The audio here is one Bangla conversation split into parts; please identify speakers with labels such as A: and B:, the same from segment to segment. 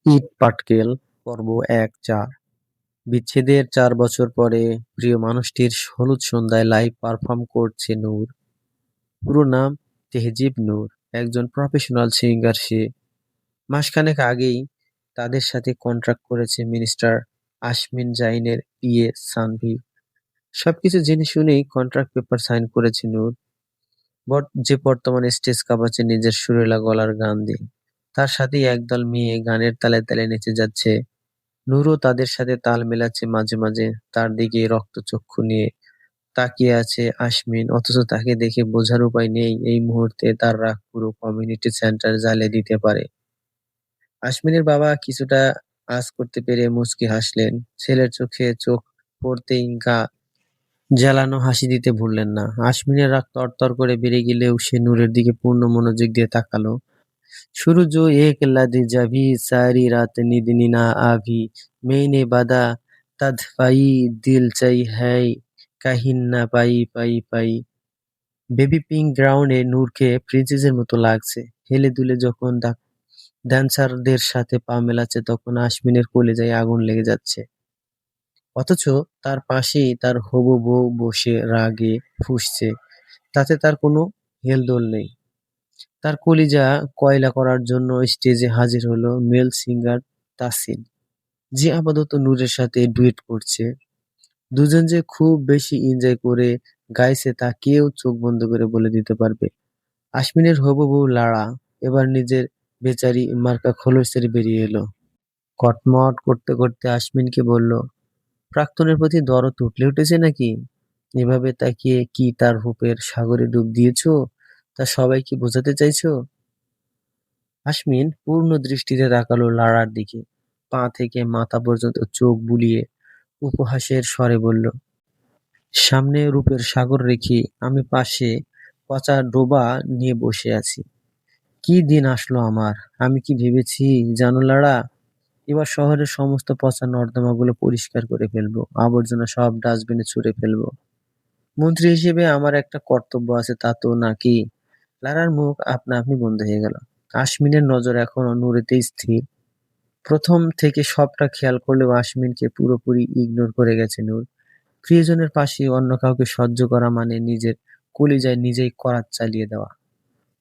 A: ইট পাটকেল পর্ব ১-৪ বিচ্ছেদের ৪ বছর পরে প্রিয় মানুষটির হলুদ সন্ধ্যায় লাইভ পারফর্ম করছে নূর। পুরো নাম তেহজিব নূর, একজন প্রফেশনাল সিঙ্গার সে। মাসখানেক আগেই তাদের সাথে কন্ট্রাক্ট করেছে মিনিস্টার আশমিন জাইনের পিএ সানভি। সবকিছু জেনে শুনেই কন্ট্রাক্ট পেপার সাইন করেছে নূর, যে বর্তমানে স্টেজ কাঁপাচ্ছে নিজের সুরেলা গলার গান দিয়ে। তার সাথেই একদল মেয়ে গানের তালে তালে নেচে যাচ্ছে। নূরও তাদের সাথে তাল মেলাচ্ছে মাঝে মাঝে। তার দিকে রক্তচক্ষু নিয়ে তাকিয়ে আছে আশমিন, অথচ তাকে দেখে বোঝার উপায় নেই এই মুহূর্তে তার রাগ পুরো কমিউনিটি সেন্টার জ্বালিয়ে দিতে পারে। আশমিনের বাবা কিছুটা আঁচ করতে পেরে মুচকি হাসলেন। ছেলের চোখে চোখ পড়তেই গা জ্বালানো হাসি দিতে ভুললেন না। আশমিনের রাগ তরতর করে বেড়ে গেলেও সে নূরের দিকে পূর্ণ মনোযোগ দিয়ে তাকালো। शुरू जो एक लफ्ज़ भी सारी रात नींद ना आवी मैंने बाधा तड़पाई दिल चाही है कहीं না পাই পাই পাই। বেবি পিঙ্ক গ্রাউন্ডে নূরকে প্রিন্সেসের মতো লাগছে। হেলে দুলে যখন ড্যান্সারদের সাথে পা মেলাচ্ছে তখন আশমিনের কলিজায় আগুন লেগে যাচ্ছে। অথচ তার পাশেই তার হবু বউ বসে রাগে ফুঁসছে। তাতে তার কোনো হেলদোল নেই। তার কলিজা কয়লা করার জন্য স্টেজে হাজির হলো মেল সিঙ্গার তাসিন, যে আপাতত নূরের সাথে ডুয়েট করছে। দুজন যে খুব বেশি এনজয় করে গাইছে তা কেউ চোখ বন্ধ করে বলে দিতে পারবে। আশমিনের হবু বউ লারা এবার নিজের বেচারি মার্কা খোলস ছেড়ে বেরিয়ে এলো। কটমট করতে করতে আশমিনকে বলল, প্রাক্তনের প্রতি দরদ উঠলে উঠেছে নাকি? এভাবে তাকিয়ে কি তার রূপের সাগরে ডুব দিয়েছো? তা সবাইকে বোঝাতে চাইছো? আশমিন পূর্ণ দৃষ্টিতে তাকালো লারার দিকে। পা থেকে মাথা পর্যন্ত চোখ বুলিয়ে উপহাসের স্বরে বলল, সামনে রূপের সাগর রেখে আমি পাশে পচা ডোবা নিয়ে বসে আছি। কি দিন আসলো আমার! আমি কি ভেবেছি জানো লারা, এবার শহরের সমস্ত পচা নর্দমাগুলো পরিষ্কার করে ফেলবো, আবর্জনা সব ডাস্টবিনে ছুঁড়ে ফেলবো। মন্ত্রী হিসেবে আমার একটা কর্তব্য আছে, তা তো নাকি? লারার মুখ আপনা আপনি বন্ধ হয়ে গেল। আশমিনের নজর এখনো নূরেতেই স্থির। প্রথম থেকে সবটা খেয়াল করলেও আশমিনকে পুরোপুরি ইগনোর করে গেছে নূর। প্রিয়জনের পাশে অন্য কাউকে সহ্য করা মানে নিজের কলিজায় নিজেই করাত চালিয়ে দেওয়া।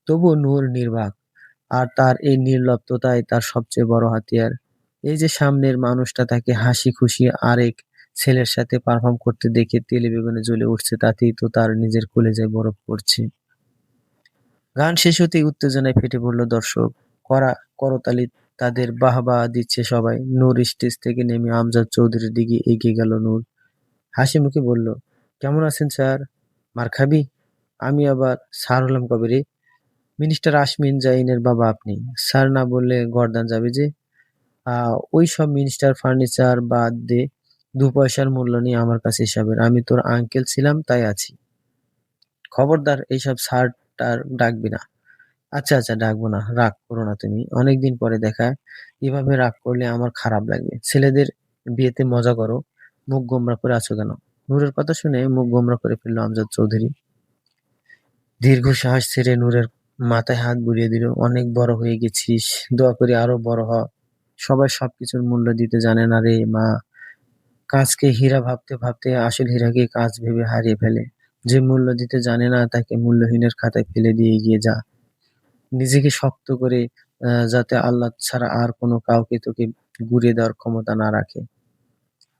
A: তবুও নূর নির্বাক, আর তার এই নির্লিপ্ততাই তার সবচেয়ে বড় হাতিয়ার। এই যে সামনের মানুষটা তাকে হাসি খুশি আরেক ছেলের সাথে পারফর্ম করতে দেখে তেলে বেগুনে জ্বলে উঠছে, তাতেই তো তার নিজের কলিজায় বরফ পড়ছে। গান শেষ হতেই উত্তেজনায় ফেটে পড়ল দর্শক। করা করতালি, তাদের বাহবা দিচ্ছে সবাই। নূর স্টেজ থেকে নেমে আমজাদ চৌধুরীর দিকে এগিয়ে গেল। নূর হাসি মুখে বলল, কেমন আছেন স্যার? মার খাবি? আমি আবার স্যার হলাম কবে রে? মিনিস্টার আশমিন জাইনের বাবা আপনি, স্যার না বললে গর্দান যাবে যে। ওই সব মিনিস্টার ফার্নিচার বাদ দে, ২ পয়সার মূল্য নেই আমার কাছে এসবের। আমি তোর আঙ্কেল ছিলাম তাই আছি। খবরদার এইসব স্যার টার ডাকবি না। আচ্ছা আচ্ছা, ডাকবো না, রাগ করো না তুমি, অনেকদিন পরে দেখা, এভাবে রাগ করলে আমার খারাপ লাগবে। ছেলেদের বিয়েতে মজা করো, মুখ গোমরা করে আছো কেন? নূরের কথা শুনে মুখ গোমরা করে ফেললো আমজাদ চৌধুরী। দীর্ঘশ্বাস ছেড়ে নূরের মাথায় হাত বুলিয়ে দিল। অনেক বড় হয়ে গেছিস, দোয়া করি আরো বড় হ। সবাই সবকিছুর মূল্য দিতে জানে না রে মা। কাজকে হীরা ভাবতে ভাবতে আসল হীরাকে কাজ ভেবে হারিয়ে ফেলে। যে মূল্য দিতে জানে না তাকে মূল্যহীনের খাতায় ফেলে দিয়ে এগিয়ে যা। নিজেকে শক্ত করে, যাতে আল্লাহ ছাড়া আর কোনো কাউকে তোকে গুঁড়িয়ে দেওয়ার ক্ষমতা না রাখে।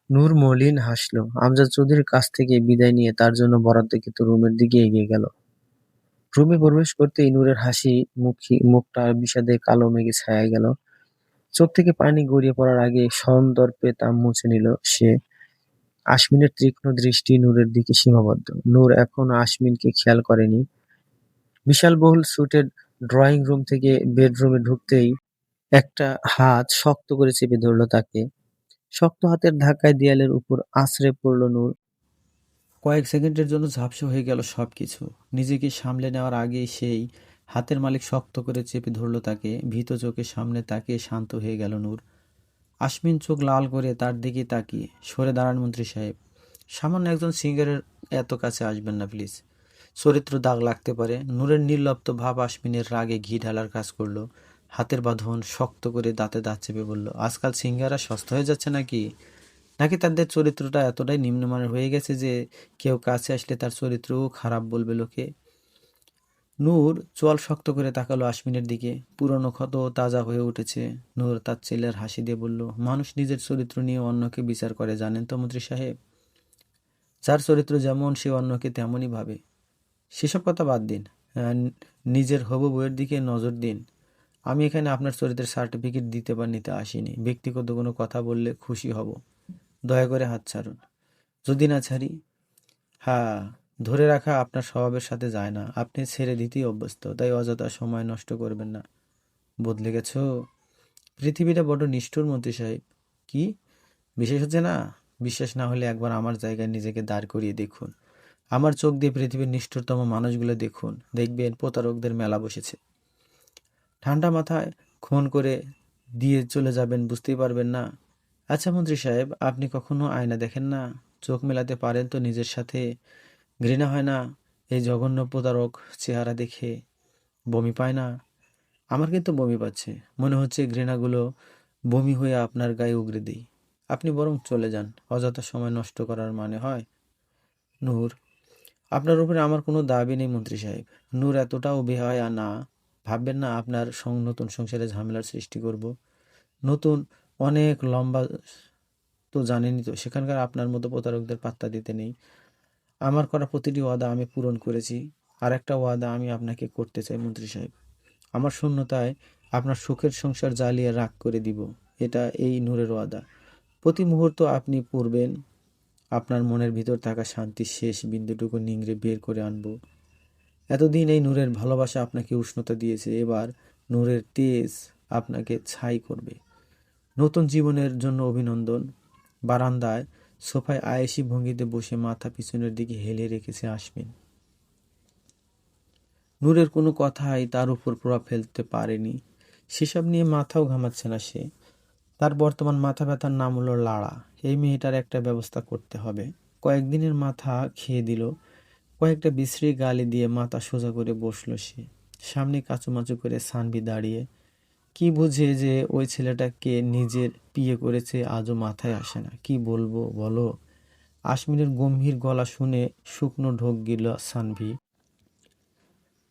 A: নূর মলিন হাসল। আমজাদ চৌধুরীর কাছ থেকে বিদায় নিয়ে তার জন্য বরাদ্দকৃত রুমের দিকে এগিয়ে গেল। রুমে প্রবেশ করতেই নূরের মুখটা বিষাদে কালো মেঘে ছায়া গেল। চোখ থেকে পানি গড়িয়ে পড়ার আগে সন্দর্পে তা মুছে নিল সে। আশমিনের তীক্ষ্ণ দৃষ্টি নূরের দিকে সীমাবদ্ধ। নূর এখনো আশমিনকে খেয়াল করেনি। বিশালবহুল স্যুটের ড্রয়িং রুম থেকে বেডরুমে ঢুকতেই একটা হাত শক্ত করে চেপে ধরল তাকে। শক্ত হাতের ধাক্কায় দেয়ালের উপর আছড়ে পড়ল নূর।
B: কয়েক সেকেন্ডের জন্য ঝাপসা হয়ে গেল সবকিছু। নিজেকে সামলে নেওয়ার আগেই সেই হাতের মালিক শক্ত করে চেপে ধরল তাকে। ভীত চোখের সামনে তাকিয়ে শান্ত হয়ে গেল নূর। আশমিন চোখ লাল করে তার দিকে তাকিয়ে, সরে দাঁড়ান মন্ত্রী সাহেব, সামান্য একজন সিঙ্গারের এত কাছে আসবেন না প্লিজ, চরিত্র দাগ লাগতে পারে। নূরের নির্লিপ্ত ভাব আশমিনের রাগে ঘি ঢালার কাজ করলো। হাতের বাঁধন শক্ত করে দাঁতে দাঁত চেপে বলল, আজকাল সিঙ্গারা সস্তা হয়ে যাচ্ছে নাকি? নাকি তাদের চরিত্রটা এতটাই নিম্নমানের হয়ে গেছে যে কেউ কাছে আসলে তার চরিত্রও খারাপ বলবে লোকে? নূর চোয়াল শক্ত করে তাকালো আশমিনের দিকে। পুরনো ক্ষত তাজা হয়ে উঠেছে। নূর তার ছেলের হাসি দিয়ে বলল, মানুষ নিজের চরিত্র নিয়ে অন্যকে বিচার করে, জানেন তো মন্ত্রী সাহেব? যার চরিত্র যেমন সে অন্যকে তেমনই ভাবে। সেসব কথা বাদ দিন, নিজের হবু বউয়ের দিকে নজর দিন। আমি এখানে আপনার চরিত্রের সার্টিফিকেট দিতে বা নিতে আসিনি। ব্যক্তিগত কোনো কথা বললে খুশি হব। দয়া করে হাত ছাড়ুন। যদি না ছাড়ি? হ্যাঁ, ধরে রাখা আপনার স্বভাবের সাথে যায় না। আপনি ছেড়ে দিতেই অভ্যস্ত, তাই অযথা সময় নষ্ট করবেন না। বদলে গেছো? পৃথিবীটা বড় নিষ্ঠুর মন্ত্রী সাহেব। কি বিশেষ হচ্ছে না? বিশ্বাস না হলে একবার আমার জায়গায় নিজেকে দাঁড় করিয়ে দেখুন। আমার চোখ দিয়ে পৃথিবীর নিষ্ঠুরতম মানুষগুলো দেখুন, দেখবেন প্রতারকদের মেলা বসেছে। ঠান্ডা মাথায় খুন করে দিয়ে চলে যাবেন, বুঝতেই পারবেন না। আচ্ছা মন্ত্রী সাহেব, আপনি কখনো আয়না দেখেন না? চোখ মেলাতে পারেন তো নিজের সাথে? ঘৃণা হয় না এই জঘন্য প্রতারক চেহারা দেখে? বমি পায় না? আমার কিন্তু বমি পাচ্ছে। মনে হচ্ছে ঘৃণাগুলো বমি হয়ে আপনার গায়ে উগরে দিই। আপনি বরং চলে যান, অযথা সময় নষ্ট করার মানে হয়? নূর, আপনার উপরে আমার কোনো দাবি নেই মন্ত্রী সাহেব। নূর এতটাও বেহায়া না। ভাববেন না আপনার নতুন সংসারে ঝামেলার সৃষ্টি করব। নতুন অনেক লম্বা, তো জানেনই তো সেখানকার আপনার মতো প্রতারকদের পাত্তা দিতে নেই। আমার করা প্রতিটি ওয়াদা আমি পূরণ করেছি। আর একটা ওয়াদা আমি আপনাকে করতে চাই মন্ত্রী সাহেব। আমার শূন্যতায় আপনার সুখের সংসার জ্বালিয়ে রাগ করে দিব। এটা এই নূরের ওয়াদা। প্রতি মুহূর্ত আপনি পড়বেন, আপনার মনের ভিতর থাকা শান্তির শেষ বিন্দুটুকু নিংড়ে বের করে আনবো। এতদিন এই নূরের ভালোবাসা আপনাকে উষ্ণতা দিয়েছে, এবার নূরের তেজ আপনাকে ছাই করবে। নতুন জীবনের জন্য অভিনন্দন। বারান্দায় সোফায় আয়েশি ভঙ্গিতে বসে মাথা পিছনের দিকে হেলে রেখেছে আশমিন। নূরের কোনো কথাই তার উপর প্রভাব ফেলতে পারেনি। সেসব নিয়ে মাথাও ঘামাচ্ছে না সে। তার বর্তমান মাথা ব্যথার নাম হলো লাড়া। এই মেয়েটার একটা ব্যবস্থা করতে হবে। কয়েকদিনের মাথা খেয়ে দিল। কয়েকটা বিশ্রী গালি দিয়ে মাথা সোজা করে বসলো সে। সামনে কাচুমাচু করে সানভি দাঁড়িয়ে। কি বুঝে যে ওই ছেলেটাকে নিজের বিয়ে করেছে আজও মাথায় আসে না। কি বলবো বলো? আশমিনের গম্ভীর গলা শুনে শুকনো ঢোক গিল সানভি।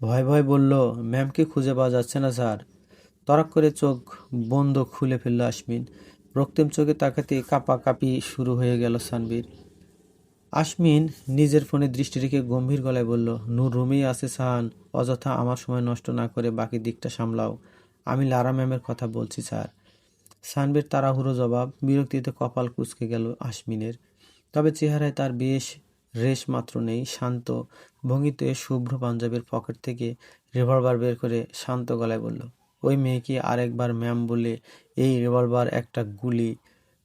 B: ভয় ভয় বলল, ম্যামকে খুঁজে পাওয়া যাচ্ছে না স্যার। তড়াক করে চোখ বন্ধ খুলে ফেলল আশমিন। রক্তিম চোখে তাকাতে কাঁপাকাঁপি শুরু হয়ে গেল সানভীর। আশমিন নিজের ফোনে দৃষ্টি রেখে গম্ভীর গলায় বলল, নূর রুমেই আছে সান। অযথা আমার সময় নষ্ট না করে বাকি দিকটা সামলাও। আমি লারা ম্যামের কথা বলছি স্যার। সানভীর তাড়াহুড়ো জবাব। বিরক্তিতে কপাল কুঁচকে গেল আশমিনের। তবে চেহারায় তার বেশ রেশ মাত্র নেই। শান্ত ভঙ্গিতে শুভ্র পাঞ্জাবের পকেট থেকে রিভলভার বের করে শান্ত গলায় বলল, ওই মেয়েকে আরেকবার ম্যাম বলে এই রিভলভার একটা গুলি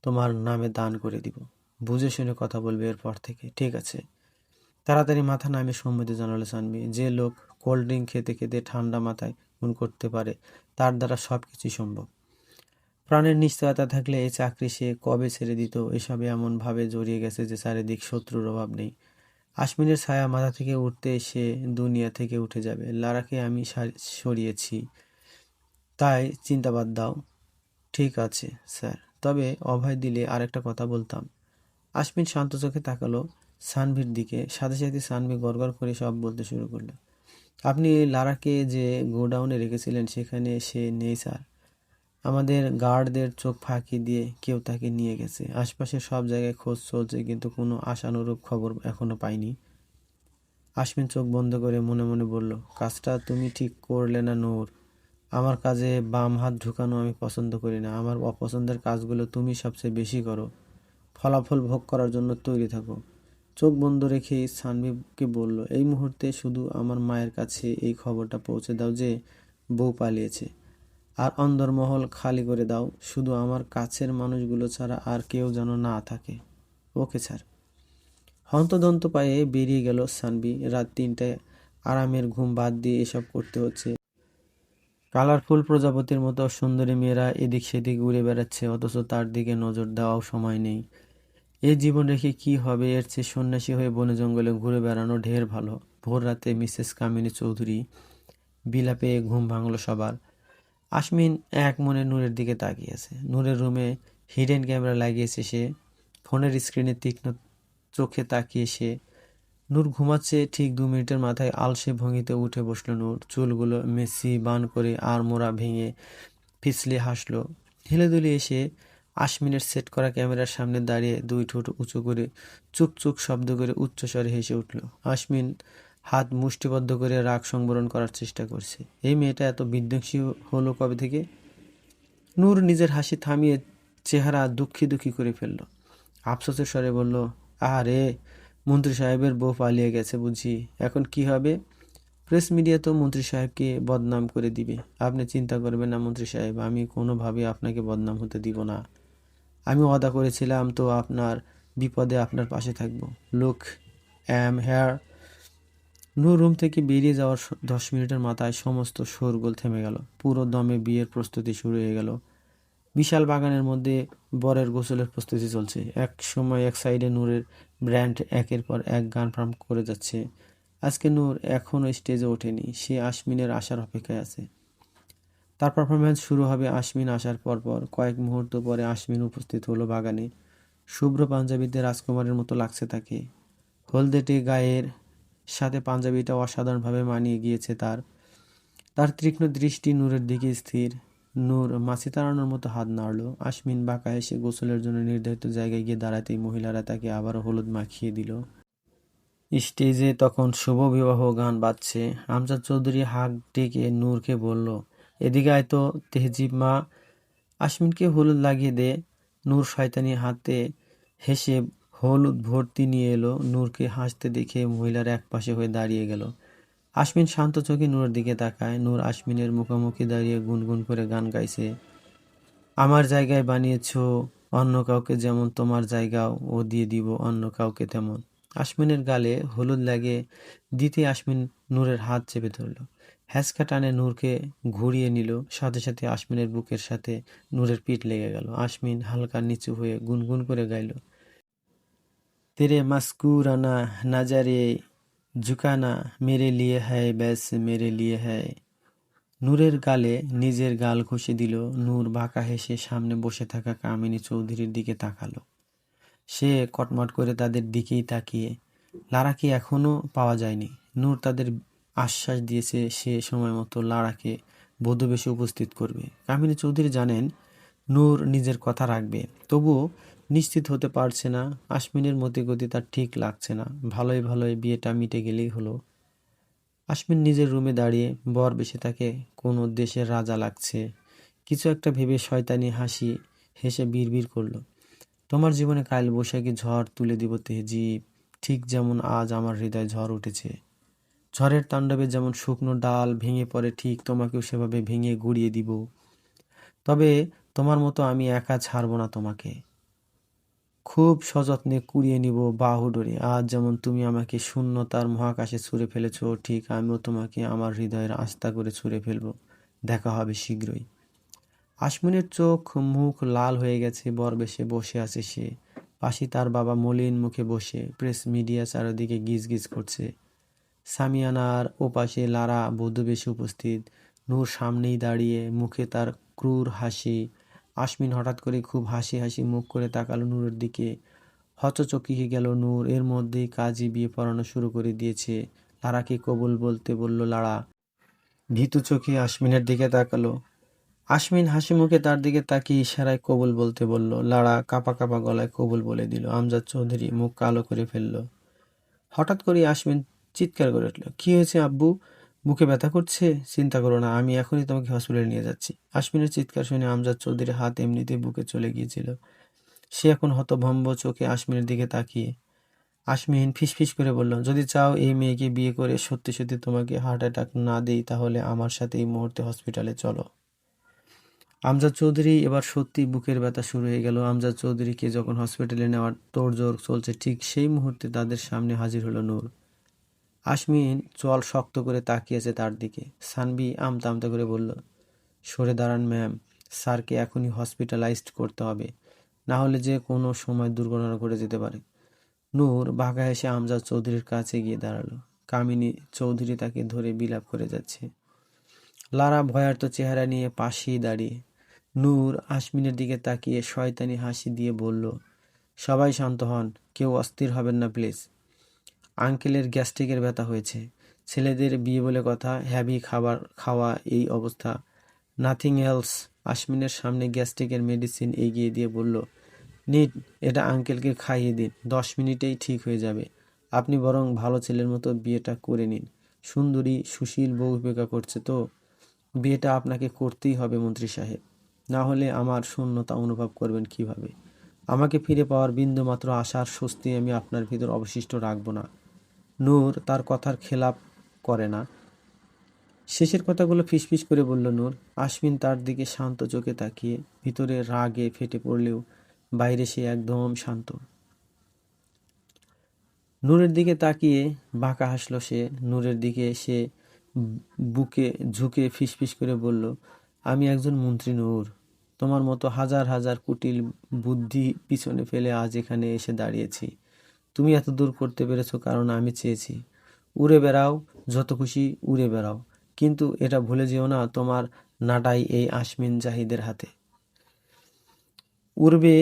B: তোমার নামে দান করে দিব। বুঝে শুনে কথা বলবে এরপর থেকে, ঠিক আছে? তাড়াতাড়ি মাথা নামিয়ে সম্মতি জানালো সানভি। যে লোক কোল্ড ড্রিঙ্ক খেতে খেতে ঠান্ডা মাথায় খুন করতে পারে, তার দ্বারা সব কিছুই সম্ভব। প্রাণের নিশ্চয়তা থাকলে এই চাকরি সে কবে ছেড়ে দিত। এসবে এমনভাবে জড়িয়ে গেছে যে চারিদিক শত্রুর অভাব নেই। আশমিনের ছায়া মাথা থেকে উঠতে সে দুনিয়া থেকে উঠে যাবে। লারাকে আমি সরিয়েছি, তাই চিন্তা বাদ দাও। ঠিক আছে স্যার, তবে অভয় দিলে আরেকটা কথা বলতাম। আশমিন শান্ত চোখে তাকালো সানভির দিকে। সাথে সাথে সানভি গড়গড় করে সব বলতে শুরু করলো। আপনি লারাকে যে গোডাউনে রেখেছিলেন সেখানে সে নেই স্যার। আমাদের গার্ডদের চোখ ফাঁকি দিয়ে কেউ তাকে নিয়ে গেছে। আশপাশে সব জায়গায় খোঁজ চলছে, কিন্তু কোনো আশানুরূপ খবর এখনো পাইনি। আশমিন চোখ বন্ধ করে মনে মনে বলল, কাজটা তুমি ঠিক করলে না নূর। আমার কাজে বাম হাত ঢুকানো আমি পছন্দ করি না। আমার অপছন্দের কাজগুলো তুমি সবচেয়ে বেশি করো। ফলাফল ভোগ করার জন্য তৈরি থাকো। চোখ বন্ধ রেখেই সানভীকে বলল, এই মুহূর্তে শুধু আমার মায়ের কাছে এই খবরটা পৌঁছে দাও যে বউ পালিয়েছে। আর অন্দরমহল খালি করে দাও। শুধু আমার কাছের মানুষগুলো ছাড়া আর কেউ যেন না থাকে। Okay sir. হন্তদন্ত পায়ে বেরিয়ে গেল সানভি। রাত ৩টায় আরামের ঘুম বাদ দিয়ে এসব করতে হচ্ছে। কালারফুল প্রজাপতির মতো সুন্দরী মেয়েরা এদিক সেদিক উড়ে বেড়াচ্ছে, অথচ তার দিকে নজর দেওয়াও সময় নেই। এই জীবন রেখে কি হবে? এর চেয়ে সন্ন্যাসী হয়ে বনে জঙ্গলে ঘুরে বেড়ানো ঢের ভালো। ভোর রাতে মিসেস কামিনী চৌধুরী বিলাপে ঘুম ভাঙল সবার। আশমিন এক মনে নূরের দিকে তাকিয়ে আছে। নূরের রুমে হিডেন ক্যামেরা লাগিয়েছে সে। ফোনের স্ক্রিনে তীক্ষ্ণ চোখে তাকিয়ে সে। নূর ঘুমাচ্ছে ঠিক 2 মিনিটের মাথায় আলসে ভঙ্গিতে উঠে বসলো নূর। চুলগুলো মেসি বান করে আর মোড়া ভেঙে পিছলে হাসলো। হেলে দুলে এসে আশমিনের সেট করা ক্যামেরার সামনে দাঁড়িয়ে 2 ঠোঁট উঁচু করে চুক চুক শব্দ করে উচ্চস্বরে হেসে উঠল। আশমিন হাত মুষ্টিবদ্ধ করে রাগ সংবরণ করার চেষ্টা করছে। এই মেয়েটা এত বিধ্বংসী হলো কবে থেকে? নূর নিজের হাসি থামিয়ে চেহারা দুঃখী দুঃখী করে ফেলল। আফসোসের স্বরে বলল, আরে মন্ত্রী সাহেবের বউ পালিয়ে গেছে বুঝি, এখন কি হবে? প্রেস মিডিয়া তো মন্ত্রী সাহেবকে বদনাম করে দিবে। আপনি চিন্তা করবেন না মন্ত্রী সাহেব, আমি কোনোভাবে আপনাকে বদনাম হতে দিব না। আমি ওয়াদা করেছিলাম তো আপনার বিপদে আপনার পাশে থাকবো। Look am here. Noor room থেকে বেরিয়ে যাওয়ার 10 মিনিটের মাথায় সমস্ত শোরগোল থেমে গেল। পুরো দমে বিয়ের প্রস্তুতি শুরু হয়ে গেল। বিশাল বাগানের মধ্যে বরের গোসলের প্রস্তুতি চলছে। এক সময় এক সাইডে নূরের ব্র্যান্ড একের পর এক গান পারফর্ম করে যাচ্ছে। আজকে নূর এখনও স্টেজে ওঠেনি, সে আশমিনের আসার অপেক্ষায় আছে। তার পারফরমেন্স শুরু হবে আশমিন আসার পরপর। কয়েক মুহূর্ত পরে আশমিন উপস্থিত হলো বাগানে। শুভ্র পাঞ্জাবিতে রাজকুমারের মতো লাগছে তাকে। হলদেটে গায়ের সাথে পাঞ্জাবিটা অসাধারণভাবে মানিয়ে গিয়েছে তার। তার তীক্ষ্ণ দৃষ্টি নূরের দিকে স্থির। নূর মাছি তাড়ানোর মতো হাত নাড়ল। আশমিন বাঁকা এসে গোসলের জন্য নির্ধারিত জায়গায় গিয়ে দাঁড়াতেই মহিলারা তাকে আবারও হলুদ মাখিয়ে দিল। স্টেজে তখন শুভ বিবাহ গান বাজছে। আমজাদ চৌধুরী হাঁক ডেকে নূরকে বলল, এদিকে আয় তো তেহজিব মা, আশমিনকে হলুদ লাগিয়ে দে। নূর শয়তানি হাতে হেসে হলুদ ভর্তি নিয়ে এলো। নূরকে হাসতে দেখে মহিলারা একপাশে হয়ে দাঁড়িয়ে গেল। আশমিন শান্ত চোখে নূরের দিকে তাকায়। নূর আশমিনের মুখোমুখি দাঁড়িয়ে গুনগুন করে গান গাইছে। আমার জায়গায় বানিয়েছো অন্য কাউকে যেমন, তোমার জায়গাও ও দিয়ে দিব অন্য কাউকে তেমন। আশমিনের গালে হলুদ লাগে দিতে আশমিন নূরের হাত চেপে ধরল। হ্যাঁচকা টানে নূরকে ঘুরিয়ে নিল। সাথে সাথে আশমিনের বুকের সাথে নূরের পিঠ লেগে গেল। আশমিন হালকা নিচু হয়ে গুনগুন করে গাইল, তেরে মাস্কুরানা নাজারে ঝুকানা মেরে লিয়ে হ্যায় ব্যাস মেরে লিয়ে হ্যায়। নূরের গালে নিজের গাল ঘষে দিল। নূর বাঁকা হেসে সামনে বসে থাকা কামিনী চৌধুরীর দিকে তাকালো। সে কটমট করে তাদের দিকেই তাকিয়ে। লারাকে এখনো পাওয়া যায়নি। নূর তাদের আশ্বাস দিয়েছে সে সময় মতো লারাকে বধূবেশে উপস্থিত করবে। কামিনী চৌধুরী জানেন নূর নিজের কথা রাখবে, তবুও নিশ্চিত হতে পারছে না। আশমিনের মতিগতি তার ঠিক লাগছে না। ভালোই ভালোই বিয়েটা মিটে গেলেই হলো। আশমিন নিজের রুমে দাঁড়িয়ে বর বেশে তাকে কোনো দেশের রাজা লাগছে। কিছু একটা ভেবে শয়তানি হাসি হেসে বিড়বিড় করলো, তোমার জীবনে কাল বৈশাখী ঝড় তুলে দিব তেহজিব, ঠিক যেমন আজ আমার হৃদয়ে ঝড় উঠেছে। ঝড়ের তাণ্ডবে যেমন শুকনো ডাল ভেঙে পড়ে, ঠিক তোমাকেও সেভাবে ভেঙে গুড়িয়ে দিব। তবে তোমার মতো আমি একা ছাড়বো না তোমাকে। খুব সযত্নে কুড়িয়ে নিব বাহু ডোরে। আজ যেমন তুমি আমাকে শূন্যতার মহাকাশে ছুঁড়ে ফেলেছো, ঠিক আমিও তোমাকে আমার হৃদয়ের আস্থা করে ছুঁড়ে ফেলবো। দেখা হবে শীঘ্রই। আশমিনের চোখ মুখ লাল হয়ে গেছে। বরবেশে বসে আছে সে। পাশে তার বাবা মলিন মুখে বসে। প্রেস মিডিয়া চারিদিকে গিজ গিজ করছে। সামিয়ানার ওপাশে লারা বধূবেশে উপস্থিত। নূর সামনেই দাঁড়িয়ে, মুখে তার ক্রূর হাসি। আশমিন হঠাৎ করে খুব হাসি হাসি মুখ করে তাকালো নূরের দিকে। হতচকিয়ে গেল নূর। এর মধ্যেই কাজী বিয়ে পড়ানো শুরু করে দিয়েছে। লারাকে কবুল বলতে বলল লারা। ভীতু চোখে আশমিনের দিকে তাকালো। আশমিন হাসি মুখে তার দিকে তাকিয়ে ইশারায় কবুল বলতে বলল। লারা কাঁপা কাঁপা গলায় কবুল বলে দিল। আমজাদ চৌধুরী মুখ কালো করে ফেলল। হঠাৎ করে আশমিন চিৎকার করে উঠল, কি হয়েছে আব্বু? বুকে ব্যথা করছে? চিন্তা করো না, আমি এখনই তোমাকে হসপিটালে নিয়ে যাচ্ছি। আশমিনের চিৎকার শুনে আমজাদ চৌধুরীর হাত এমনিতেই বুকে চলে গিয়েছিল। সে এখন হতভম্ব চোখে আশমিনের দিকে তাকিয়ে। আশমিন ফিসফিস করে বলল, যদি চাও এই মেয়েকে বিয়ে করে সত্যি সত্যি তোমাকে হার্ট অ্যাটাক না দেই, তাহলে আমার সাথে এই মুহূর্তে হসপিটালে চলো। আমজাদ চৌধুরী এবার সত্যি বুকের ব্যথা শুরু হয়ে গেল। আমজাদ চৌধুরীকে যখন হসপিটালে নেওয়ার তোড়জোড় চলছে, ঠিক সেই মুহূর্তে তাদের সামনে হাজির হলো নূর। আশমিন চল শক্ত করে তাকিয়েছে তার দিকে। সানভি আমতা আমতা করে বলল, সরে দাঁড়ান ম্যাম, স্যারকে এখনই হসপিটালাইজড করতে হবে, না হলে যে কোনো সময় দুর্ঘটনা ঘটে যেতে পারে। নূর বাঁকা এসে আমজাদ চৌধুরীর কাছে গিয়ে দাঁড়ালো। কামিনী চৌধুরী তাকে ধরে বিলাপ করে যাচ্ছে। লারা ভয়ার্ত চেহারা নিয়ে পাশেই দাঁড়িয়ে। নূর আশমিনের দিকে তাকিয়ে শয়তানি হাসি দিয়ে বলল, সবাই শান্ত হন, কেউ অস্থির হবেন না প্লিজ। আঙ্কেলের গ্যাস্ট্রিকের ব্যথা হয়েছে, ছেলেদের বিয়ে বলে কথা, হ্যাভি খাবার খাওয়া এই অবস্থা, নাথিং এলস। আশমিনের সামনে গ্যাস্ট্রিকের মেডিসিন এগিয়ে দিয়ে বলল, নিন, এটা আঙ্কেলকে খাইয়ে দিন, 10 মিনিটেই ঠিক হয়ে যাবে। আপনি বরং ভালো ছেলের মতো বিয়েটা করে নিন। সুন্দরী সুশীল বউ অপেক্ষা করছে তো। বিয়েটা আপনাকে করতেই হবে মন্ত্রী সাহেব, না হলে আমার শূন্যতা অনুভব করবেন কিভাবে? আমাকে ফিরে পাওয়ার বিন্দুমাত্র আশার স্বস্তি আমি আপনার ভিতর অবশিষ্ট রাখব না। নূর তার কথার খেলাপ করে না। শেষের কথাগুলো ফিসফিস করে বলল নূর। আশমিন তার দিকে শান্ত চোখে তাকিয়ে, ভিতরে রাগে ফেটে পড়লেও বাইরে সে একদম শান্ত। নূরের দিকে তাকিয়ে বাঁকা হাসলো সে। নূরের দিকে সে বুকে ঝুঁকে ফিসফিস করে বলল, আমি একজন মন্ত্রী নূর, তোমার মতো হাজার হাজার কুটিল বুদ্ধি পিছনে ফেলে আজ এখানে এসে দাঁড়িয়েছি। তুমি এত দূর করতে পেরেছো কারণ আমি চেয়েছি। উড়ে বেড়াও, যত খুশি উড়ে বেড়াও, কিন্তু এটা ভুলে যেও না তোমার নাটাই এই আশমিন জাহিদের হাতে। উড়বে,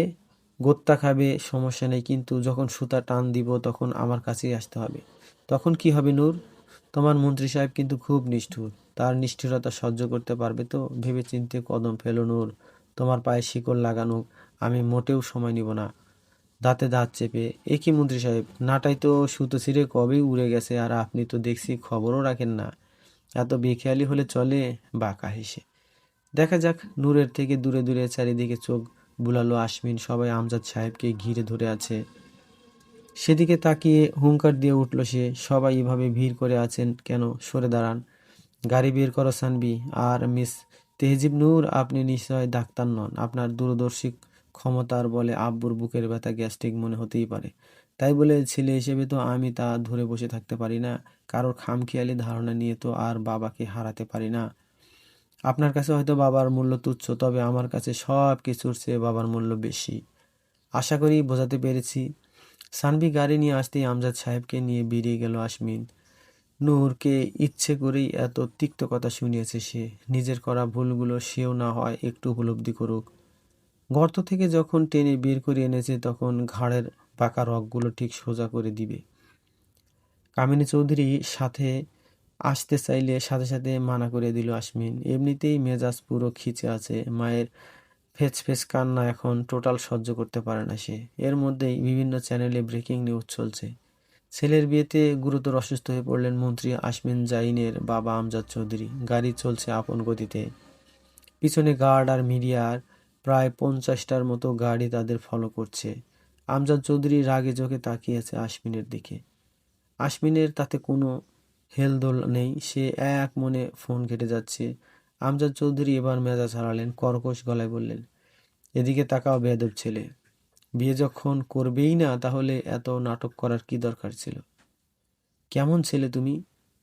B: গোত্তা খাবে, সমস্যা নেই, কিন্তু যখন সুতা টান দিব তখন আমার কাছেই আসতে হবে। তখন কি হবে নূর? তোমার মন্ত্রী সাহেব কিন্তু খুব নিষ্ঠুর, তার নিষ্ঠুরতা সহ্য করতে পারবে তো? ভেবে চিন্তে কদম ফেলো নূর, তোমার পায়ে শিকল লাগানো আমি মোটেও সময় নিব না। দাঁতে দাঁত চেপে, এ কি মন্ত্রী সাহেব, নাটাই তো সুতো ছিঁড়ে কবেই উড়ে গেছে, আর আপনি তো দেখছি খবরও রাখেন না। এত বেখেয়ালি হলে চলে? বাঁকা হেসে। দেখা যাক। নূরের থেকে দূরে দূরে চারিদিকে চোখ বুলালো আশমিন। সবাই আমজাদ সাহেবকে ঘিরে ধরে আছে। সেদিকে তাকিয়ে হুঙ্কার দিয়ে উঠল সে, সবাই এভাবে ভিড় করে আছেন কেন? সরে দাঁড়ান, গাড়ি বের করো সানবি। আর মিস তেহজিব নূর, আপনি নিশ্চয় ডাক্তার নন, আপনার দূরদর্শী ক্ষমতার বলে আব্বুর বুকের ব্যথা গ্যাস্ট্রিক মনে হতেই পারে। তাই বলে ছেলে হিসেবে তো আমি তা ধরে বসে থাকতে পারি না। কারোর খামখেয়ালি ধারণা নিয়ে তো আর বাবাকে হারাতে পারি না। আপনার কাছে হয়তো বাবার মূল্য তুচ্ছ, তবে আমার কাছে সব কিছুর চেয়ে বাবার মূল্য বেশি। আশা করি বোঝাতে পেরেছি। সানভি গাড়ি নিয়ে আসতেই আমজাদ সাহেবকে নিয়ে বেরিয়ে গেল আশমিন। নূরকে ইচ্ছে করেই এত তিক্ত কথা শুনিয়েছে সে। নিজের করা ভুলগুলো সেও না হয় একটু উপলব্ধি করুক। গর্ত থেকে যখন টেনে বের করে এনেছে তখন ঘাড়ের পাকা রগগুলো ঠিক সোজা করে দিবে। কামিনী চৌধুরী সাথে আসতে চাইলে সাথে সাথে মানা করে দিল আশমিন। এমনিতেই মেজাজ পুরো খিচে আছে, মায়ের ফেচ ফেচ কান্না এখন টোটাল সহ্য করতে পারে না সে। এর মধ্যেই বিভিন্ন চ্যানেলে ব্রেকিং নিউজ চলছে। ছেলের বিয়েতে গুরুতর অসুস্থ হয়ে পড়লেন মন্ত্রী আশমিন জাইনের বাবা আমজাদ চৌধুরী। গাড়ি চলছে আপন গতিতে। পিছনে গার্ড আর মিডিয়ার প্রায় 50টার মতো গাড়ি তাদের ফলো করছে। আমজাদ চৌধুরী রাগে চোখে তাকিয়ে আছে আশমিনের দিকে। আশমিনের তাতে কোনো হেলদোল নেই, সে এক মনে ফোন ঘেঁটে যাচ্ছে। আমজাদ চৌধুরী এবার মেজাজ হারালেন, কর্কশ গলায় বললেন, এদিকে তাকাও বেয়াদব ছেলে, বিয়ে যখন করবেই না তাহলে এত নাটক করার কি দরকার ছিল? কেমন ছেলে তুমি?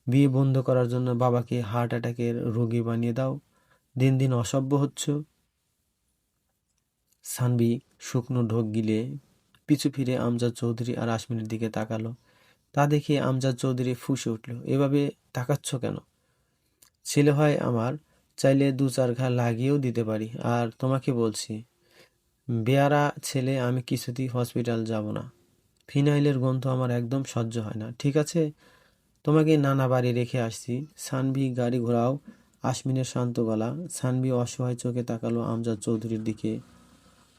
B: বিয়ে বন্ধ করার জন্য বাবাকে হার্ট অ্যাটাকের রোগী বানিয়ে দাও। দিন দিন অসভ্য হচ্ছ। সানভি শুকনো ঢোক গিলে পিছু ফিরে আমজাদ চৌধুরী আর আশমিনের দিকে তাকালো। তা দেখে আমজাদ চৌধুরী ফুঁসে উঠল, এভাবে তাকাচ্ছ কেন? ছেলে হয় আমার, চাইলে 2-4 ঘা লাগিয়েও দিতে পারি। আর তোমাকে বলছি, বেয়ারা ছেলে, আমি কিছুতেই হসপিটাল যাব না। ফিনাইলের গন্ধ আমার একদম সহ্য হয় না, ঠিক আছে? তোমাকে নানা বাড়ি রেখে আসছি। সানভি গাড়ি ঘোরাও। আশমিনের শান্ত গলা। সানভি অসহায় চোখে তাকালো আমজাদ চৌধুরীর দিকে।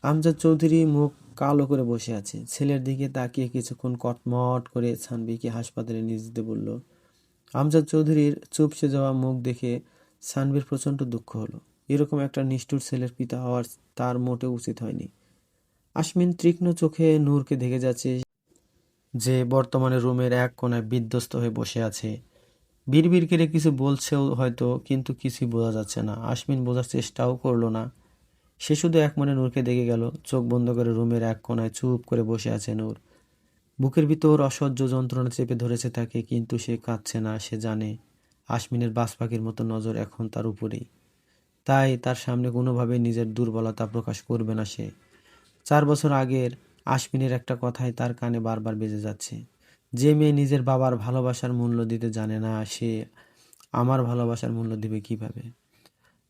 B: আমজাদ চৌধুরী মুখ কালো করে বসে আছে। ছেলের দিকে তাকিয়ে কিছুক্ষণ কটমট করে সানভিকে হাসপাতালে নিয়ে যেতে বলল। আমজাদ চৌধুরীর চুপসে যাওয়া মুখ দেখে সানভির প্রচণ্ড দুঃখ হলো। এরকম একটা নিষ্ঠুর ছেলের পিতা হওয়ার তার মোটেও উচিত হয়নি। আশমিন তীক্ষ্ণ চোখে নূরকে দেখে যাচ্ছে, যে বর্তমানে রুমের এক কোণায় বিধ্বস্ত হয়ে বসে আছে। বিড়বিড় করে কিছু বলছেও হয়তো, কিন্তু কিছুই বোঝা যাচ্ছে না। আশমিন বোঝার চেষ্টাও করলো না। সে শুধু একমনে নূরকে দেখে গেল। চোখ বন্ধ করে রুমের এক কোণায় চুপ করে বসে আছে নূর। বুকের ভিতর অসহ্য যন্ত্রণা চেপে ধরেছে তাকে, কিন্তু সে কাঁদছে না। সে জানে আশমিনের বাজ পাখির মতো নজর এখন তার উপরেই। তাই তার সামনে কোনোভাবে নিজের দুর্বলতা প্রকাশ করবে না সে। 4 বছর আগের আশমিনের একটা কথাই তার কানে বারবার বেজে যাচ্ছে। যে মেয়ে নিজের বাবার ভালোবাসার মূল্য দিতে জানে না, সে আমার ভালোবাসার মূল্য দিবে কিভাবে?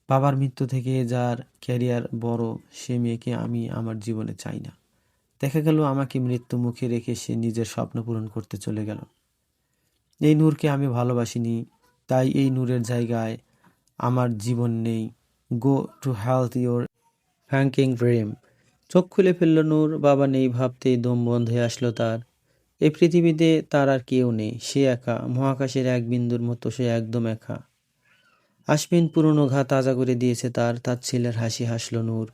B: বাবার মৃত্যু থেকে যার ক্যারিয়ার বড়, সে মেয়েকে আমি আমার জীবনে চাই না। দেখা গেল আমাকে মৃত্যু মুখে রেখে সে নিজের স্বপ্ন পূরণ করতে চলে গেল। এই নূরকে আমি ভালোবাসিনি, তাই এই নূরের জায়গায় আমার জীবন নেই। Go to health your hanking dream. চোখ খুলে ফেলল নূর। বাবা নেই ভাবতেই দম বন্ধ হয়ে আসলো তার। এই পৃথিবীতে তার আর কেউ নেই, সে একা, মহাকাশের এক বিন্দুর মতো সে একদম একা। আশমিন পুরনো ঘা তাজা করে দিয়েছে তার। তার ছেলের হাসি হাসল নূর,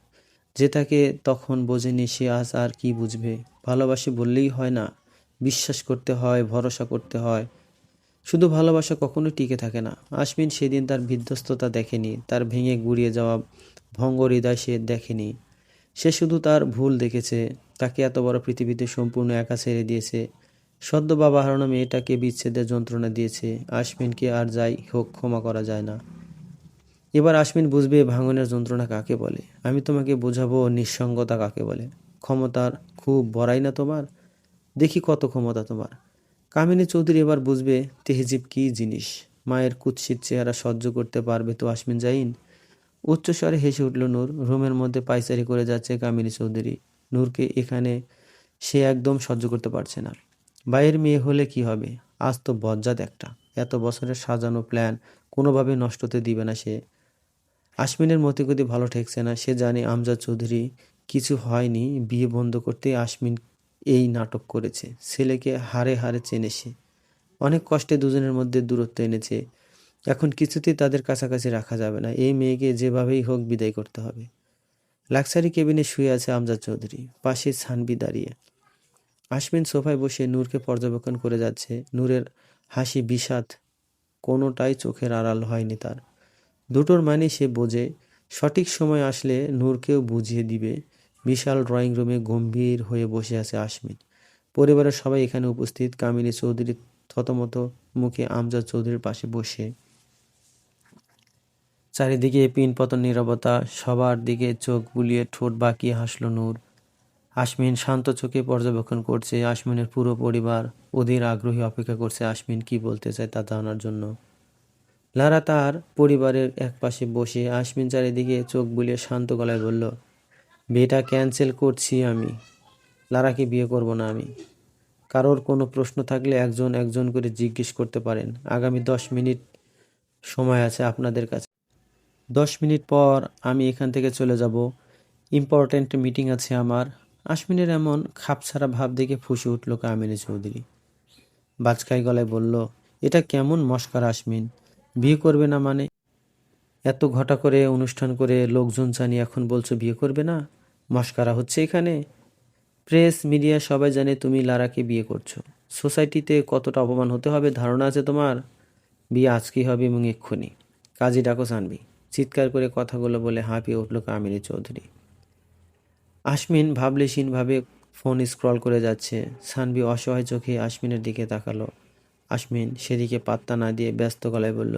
B: যে তাকে তখন বোঝেনি সে আজ আর কি বুঝবে। ভালোবাসি বললেই হয় না, বিশ্বাস করতে হয়, ভরসা করতে হয়। শুধু ভালোবাসা কখনো টিকে থাকে না। আশমিন সেদিন তার বিধ্বস্ততা দেখেনি, তার ভেঙে গুড়িয়ে যাওয়া ভঙ্গ হৃদয় সে দেখেনি। সে শুধু তার ভুল দেখেছে, তাকে এত বড় পৃথিবীতে সম্পূর্ণ একা ছেড়ে দিয়েছে। সদ্য বাবা হারানো মেয়েটাকে বিচ্ছেদের যন্ত্রণা দিয়েছে। আশমিনকে আর যাই হোক ক্ষমা করা যায় না। এবার আশমিন বুঝবে ভাঙনের যন্ত্রণা কাকে বলে। আমি তোমাকে বোঝাবো নিঃসঙ্গতা কাকে বলে। ক্ষমতার খুব বড়াই না তোমার? দেখি কত ক্ষমতা তোমার। কামিনী চৌধুরী এবার বুঝবে তেহজিব কী জিনিস। মায়ের কুৎসিত চেহারা সহ্য করতে পারবে তো আশমিন জাইন? উচ্চস্বরে হেসে উঠল নূর। রুমের মধ্যে পায়চারি করে যাচ্ছে কামিনী চৌধুরী। নূরকে এখানে সে একদম সহ্য করতে পারছে না। বাইরের মেয়ে হলে কি হবে, আজ তো বজ্জাত একটা। এত বছরের সাজানো প্ল্যান কোনোভাবে নষ্ট হতে দিবে না সে। আশমিনের মতিগতি ভালো ঠেকছে না। সে জানে আমজাদ চৌধুরী কিছু হয়নি, বিয়ে বন্ধ করতে আশমিন এই নাটক করেছে। ছেলেকে হাড়ে হাড়ে চেনে সে। অনেক কষ্টে দুজনের মধ্যে দূরত্ব এনেছে। এখন কিছুতেই তাদের কাছাকাছি রাখা যাবে না। এই মেয়েকে যেভাবেই হোক বিদায় করতে হবে। লাক্সারি কেবিনে শুয়ে আছে আমজাদ চৌধুরী, পাশে সানবি দাঁড়িয়ে। আশমিন সোফায় বসে নূরকে পর্যবেক্ষণ করে যাচ্ছে। নূরের হাসি, বিষাদ কোনোটাই চোখের আড়াল হয়নি তার। দুটোর মানে সে বোঝে। সঠিক সময় আসলে নূরকেও বুঝিয়ে দিবে। বিশাল ড্রয়িং রুমে গম্ভীর হয়ে বসে আছে আশমিন। পরিবারের সবাই এখানে উপস্থিত। কামিনী চৌধুরী থতমত মুখে আমজাদ চৌধুরীর পাশে বসে। চারিদিকে পিনপতন নীরবতা। সবার দিকে চোখ বুলিয়ে ঠোঁট বাঁকিয়ে হাসল নূর। আশমিন শান্ত চোখে পর্যবেক্ষণ করছে। আশমিনের পুরো পরিবার অধীর আগ্রহী অপেক্ষা করছে আশমিন কি বলতে চায় তা জানার জন্য। লারা তার পরিবারের একপাশে বসে। আশমিন চারিদিকে চোখ বুলিয়ে শান্ত গলায় বলল, বিয়েটা ক্যান্সেল করছি আমি। লারাকে বিয়ে করব না আমি। কারোর কোনো প্রশ্ন থাকলে একজন একজন করে জিজ্ঞেস করতে পারেন। আগামী 10 মিনিট সময় আছে আপনাদের কাছে। 10 মিনিট পর আমি এখান থেকে চলে যাব। ইম্পর্ট্যান্ট মিটিং আছে আমার। আশমিনের এমন খাপছাড়া ভাব দেখে ফুঁসে উঠল কামিনী চৌধুরী। বাজখাই গলায় বলল, এটা কেমন মস্করা আশমিন? বিয়ে করবে না মানে? এত ঘটা করে অনুষ্ঠান করে লোকজন জানিয়ে এখন বলছো বিয়ে করবে না? মস্করা হচ্ছে এখানে? প্রেস মিডিয়া সবাই জানে তুমি লারাকে বিয়ে করছো। সোসাইটিতে কতটা অপমান হতে হবে ধারণা আছে তোমার? বিয়ে আজকেই হবে এবং এক্ষুনি। কাজী ডাকো সানবি। চিৎকার করে কথাগুলো বলে হাঁপিয়ে উঠল কামিনী চৌধুরী। আশমিন ভাবলেশীনভাবে ফোন স্ক্রল করে যাচ্ছে। সানবি অসহায় চোখে আশমিনের দিকে তাকালো। আশমিন সেদিকে পাত্তা না দিয়ে ব্যস্ত গলায় বলল,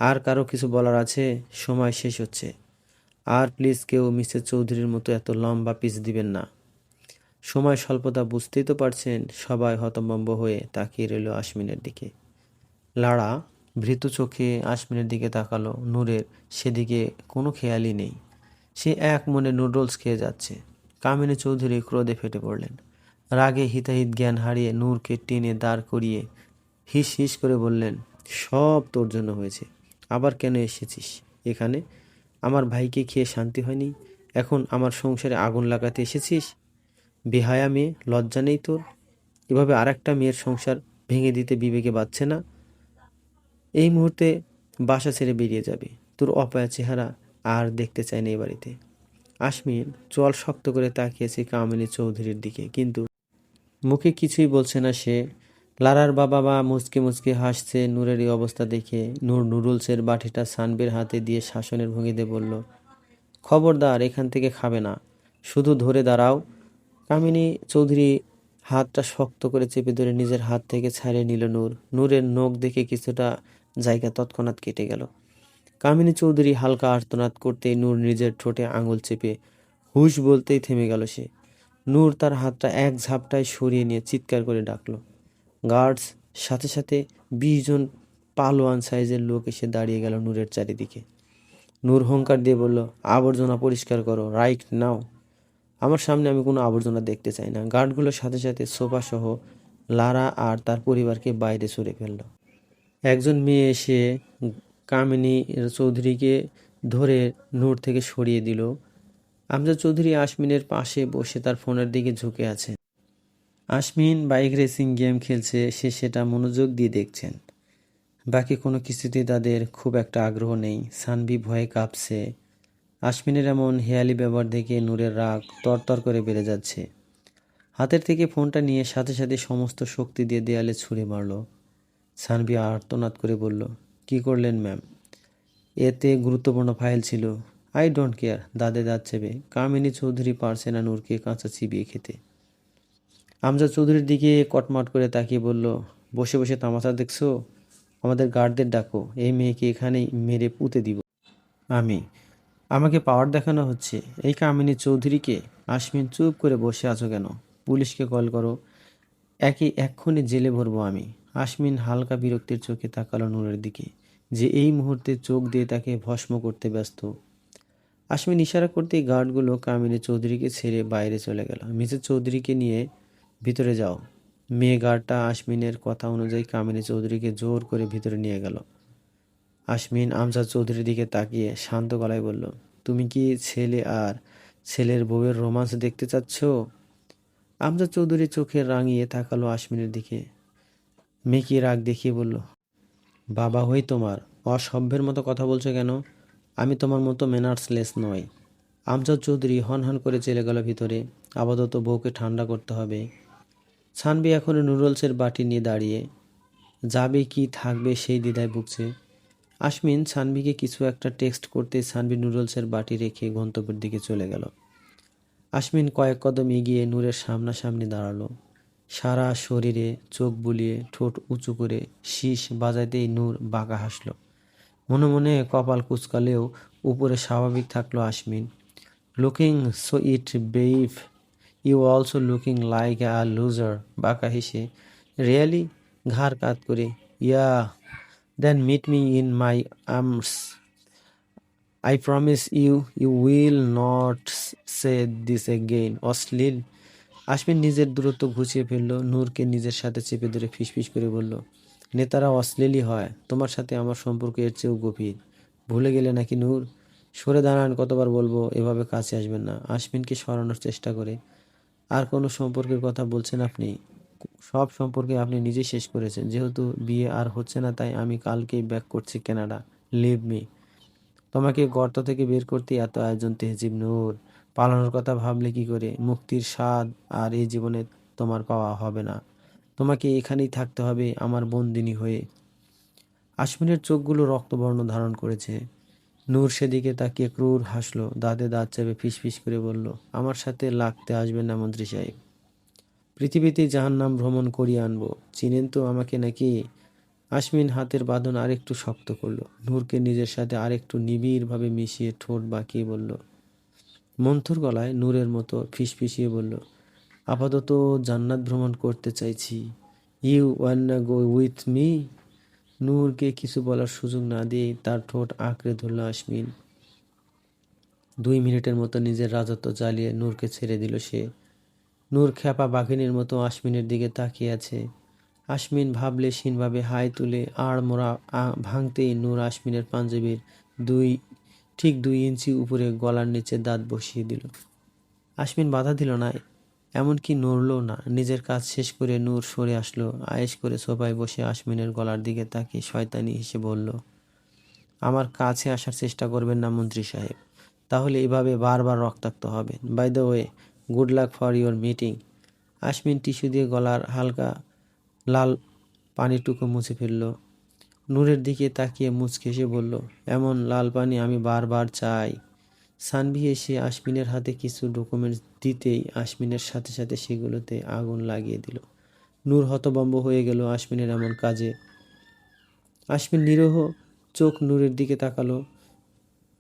B: আর কারো কিছু বলার আছে? সময় শেষ হচ্ছে। আর প্লিজ কেউ মিসেস চৌধুরীর মতো এত লম্বা পিচ দিবেন না। সময় স্বল্পতা বুঝতেই তো পারছেন। সবাই হতভম্ব হয়ে তাকিয়ে রইল আশমিনের দিকে। লারা ভীতু চোখে আশমিনের দিকে তাকালো। নূরের সেদিকে কোনো খেয়ালই নেই। সে এক মনে নুডলস খেয়ে যাচ্ছে। কামিনী চৌধুরী ক্রোধে ফেটে পড়লেন। রাগে হিতাহিত জ্ঞান হারিয়ে নূরকে টেনে দাঁড় করিয়ে হিস হিস করে বললেন, সব তোর জন্য হয়েছে। আবার কেন এসেছিস এখানে? আমার ভাইকে খেয়ে শান্তি হয়নি, এখন আমার সংসারে আগুন লাগাতে এসেছিস? বেহায়া মেয়ে, লজ্জা নেই তোর? এভাবে আর একটা মেয়ের সংসার ভেঙে দিতে বিবেকে বাঁচছে না? এই মুহূর্তে বাসা ছেড়ে বেরিয়ে যাবে। তোর অপয়া চেহারা আর দেখতে চাই না এই বাড়িতে। আশমিন চোয়াল শক্ত করে তাকিয়েছে কামিনী চৌধুরীর দিকে, কিন্তু মুখে কিছুই বলছে না সে। লারার বাবা মা মুচকে মুচকে হাসছে নূরের এই অবস্থা দেখে। নূর নুডলসের বাটিটা সানবির হাতে দিয়ে শাসনের ভঙ্গিতে বলল, খবরদার এখান থেকে খাবে না, শুধু ধরে দাঁড়াও। কামিনী চৌধুরী হাতটা শক্ত করে চেপে ধরে নিজের হাত থেকে ছাড়িয়ে নিল নূর। নূরের নখ দেখে কিছুটা জায়গা তৎক্ষণাৎ কেটে গেল। কামিনী চৌধুরী হালকা আর্তনাদ করতেই নূর নিজের ঠোঁটে আঙুল চেপে হুশ বলতেই থেমে গেল সে। নূর তার হাতটা এক ঝাপটায় সরিয়ে নিয়ে চিৎকার করে ডাকলো, গার্ডস! সাথে সাথে 20 জন পালোয়ান সাইজের লোক এসে দাঁড়িয়ে গেল নূরের চারিদিকে। নূর হুঙ্কার দিয়ে বলল, আবর্জনা পরিষ্কার করো রাইট নাও। আমার সামনে আমি কোনো আবর্জনা দেখতে চাই না। গার্ডগুলোর সাথে সাথে সোফা সহ লারা আর তার পরিবারকে বাইরে সরে ফেলল। একজন মেয়ে এসে কামিনী চৌধুরীকে ধরে নূর থেকে সরিয়ে দিল। আমজাদ চৌধুরী আশমিনের পাশে বসে তার ফোনের দিকে ঝুঁকে আছেন। আশমিন বাইক রেসিং গেম খেলছে, সে সেটা মনোযোগ দিয়ে দেখছেন। বাকি কোনো কিছুতেই তাদের খুব একটা আগ্রহ নেই। সানভি ভয়ে কাঁপছে। আশমিনের এমন হেয়ালি ব্যবহার দেখে নূরের রাগ তরতর করে বেড়ে যাচ্ছে। হাতের থেকে ফোনটা নিয়ে সাথে সাথে সমস্ত শক্তি দিয়ে দেয়ালে ছুঁড়ে মারল। সানভি আর্তনাদ করে বলল, কি করলেন ম্যাম? এতে গুরুত্বপূর্ণ ফাইল ছিল। I don't care. দাঁতে দাঁত চেপে কামিনী চৌধুরী পারছে না নূরকে কাঁচা চিবিয়ে খেতে। আমজাদ চৌধুরীর দিকে কটমট করে তাকিয়ে বলল, বসে বসে তামাশা দেখছো? আমাদের গার্ডদের ডাকো, এই মেয়েকে এখানেই মেরে পুঁতে দিব। আমাকে পাওয়ার দেখানো হচ্ছে? এই কামিনী চৌধুরীকে? আশমিন, চুপ করে বসে আছো কেন? পুলিশকে কল করো, এক্ষুনি জেলে ভরবো আমি। আশমিন হালকা বিরক্তির চোখে তাকালো নূরের দিকে, যে এই মুহূর্তে চোখ দিয়ে তাকে ভস্ম করতে ব্যস্ত। আশমিন ইশারা করতেই গার্ডগুলো কামিনী চৌধুরীকে ছেড়ে বাইরে চলে গেল। মিসেস চৌধুরীকে নিয়ে ভিতরে যাও। মেয়ে গার্ডটা আশমিনের কথা অনুযায়ী কামিনী চৌধুরীকে জোর করে ভিতরে নিয়ে গেল। আশমিন আমজাদ চৌধুরীর দিকে তাকিয়ে শান্ত গলায় বলল, তুমি কি ছেলে আর ছেলের বউয়ের রোমান্স দেখতে চাচ্ছ? আমজাদ চৌধুরী চোখে রাঙিয়ে তাকালো আশমিনের দিকে। মেয়েকে রাগ দেখিয়ে বলল, বাবা হই তোমার, অসভ্যের মতো কথা বলছো কেন? আমি তোমার মতো ম্যানার্সলেস নই। আমজাদ চৌধুরী হনহন করে চলে গেল ভিতরে। আপাতত বউকে ঠান্ডা করতে হবে। সানভি এখনো নুডলসের বাটি নিয়ে দাঁড়িয়ে, যাবে কি থাকবে সেই দ্বিধায় ভুগছে। আশমিন সানভিকে কিছু একটা টেক্সট করতে সানভি নুডলসের বাটি রেখে গন্তব্যের দিকে চলে গেল। আশমিন কয়েক কদম এগিয়ে নূরের সামনাসামনি দাঁড়ালো। সারা শরীরে চোখ বুলিয়ে ঠোঁট উঁচু করে শীষ বাজাতেই নূর বাঁকা হাসল। মনে মনে কপাল কুঁচকালেও উপরে স্বাভাবিক থাকলো Ashmin. Looking so it babe, you also looking like a loser. বাঁকা হেসে, রিয়েলি? ঘাড় কাত করে, yeah, then meet me in my arms. I promise you will not say this again. অশ্লীল। আশমিন নিজের দূরত্ব ঘুচিয়ে ফেলল। নূরকে নিজের সাথে চেপে ধরে ফিসফিস করে বলল, নেতারা অশ্লীলই হয়। তোমার সাথে আমার সম্পর্ক এর চেয়েও গভীর। ভুলে গেলে নাকি নূর? সরে দাঁড়ান, কতবার বলবো এভাবে কাছে আসবেন না। আশমিনকে সরানোর চেষ্টা করে, আর কোনো সম্পর্কের কথা বলছেন আপনি? সব সম্পর্কে আপনি নিজেই শেষ করেছেন। যেহেতু বিয়ে আর হচ্ছে না, তাই আমি কালকেই ব্যাক করছি কানাডা। Leave me. তোমাকে গর্ত থেকে বের করতে এত আয়োজন তেহজিব নূর। পালানোর কথা ভাবলে কি করে? মুক্তির স্বাদ আর এই জীবনে তোমার পাওয়া হবে না। তোমাকে এখানেই থাকতে হবে আমার বন্দিনী হয়ে। আশমিনের চোখগুলো রক্তবর্ণ ধারণ করেছে। নূর সেদিকে তাকিয়ে ক্রূর হাসলো, দাঁতে দাঁত চেপে ফিসফিস করে বলল, আমার সাথে লাগতে আসবেন না মন্ত্রী সাহেব। পৃথিবীতে জাহান্নাম ভ্রমণ করিয়ে আনবো। চিনেন তো আমাকে নাকি? আশমিন হাতের বাঁধন আরেকটু শক্ত করলো। নূরকে নিজের সাথে আরেকটু নিবিড়ভাবে মিশিয়ে ঠোঁট বাঁকিয়ে বলল, মন্থর গলায় নূরের মতো ফিসফিসিয়ে বলল, আপাতত জান্নাত ভ্রমণ করতে চাইছি। You wanna go with me? নূরকে কিছু বলার সুযোগ না দিয়ে তার ঠোঁট আঁকড়ে ধরল আশমিন। 2 মিনিটের মতো নিজের রাজত্ব চালিয়ে নূরকে ছেড়ে দিল সে। নূর খ্যাপা বাঘিনীর মতো আশমিনের দিকে তাকিয়ে আছে। আশমিন ভাবলেশহীনভাবে হাই তুলে আড়মোড়া ভাঙতেই নূর আশমিনের পাঞ্জাবির ঠিক 2 ইঞ্চি উপরে গলার নিচে দাঁত বসিয়ে দিল। আশমিন বাধা দিল না, এমনকি নড়লও না। নিজের কাজ শেষ করে নূর সরে আসলো। আয়েশ করে সোফায় বসে আশমিনের গলার দিকে তাকিয়ে শয়তানি হেসে বলল, আমার কাছে আসার চেষ্টা করবেন না মন্ত্রী সাহেব, তাহলে এভাবে বারবার রক্তাক্ত হবেন। By the way, good luck for your meeting. Ashmin tissue দিয়ে গলার হালকা লাল পানিটুকু মুছে ফেলল। নূরের দিকে তাকিয়ে মুচকে এসে বলল, এমন লাল পানি আমি বারবার চাই। সানভি এসে আশমিনের হাতে কিছু ডকুমেন্টস দিতেই আশমিনের সাথে সাথে সেগুলোতে আগুন লাগিয়ে দিল। নূর হতভম্ব হয়ে গেল আশমিনের এমন কাজে। আশমিন নিরীহ চোখ নূরের দিকে তাকালো।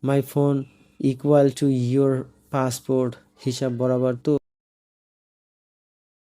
B: My phone equal to your passport, হিসাব বরাবর তো?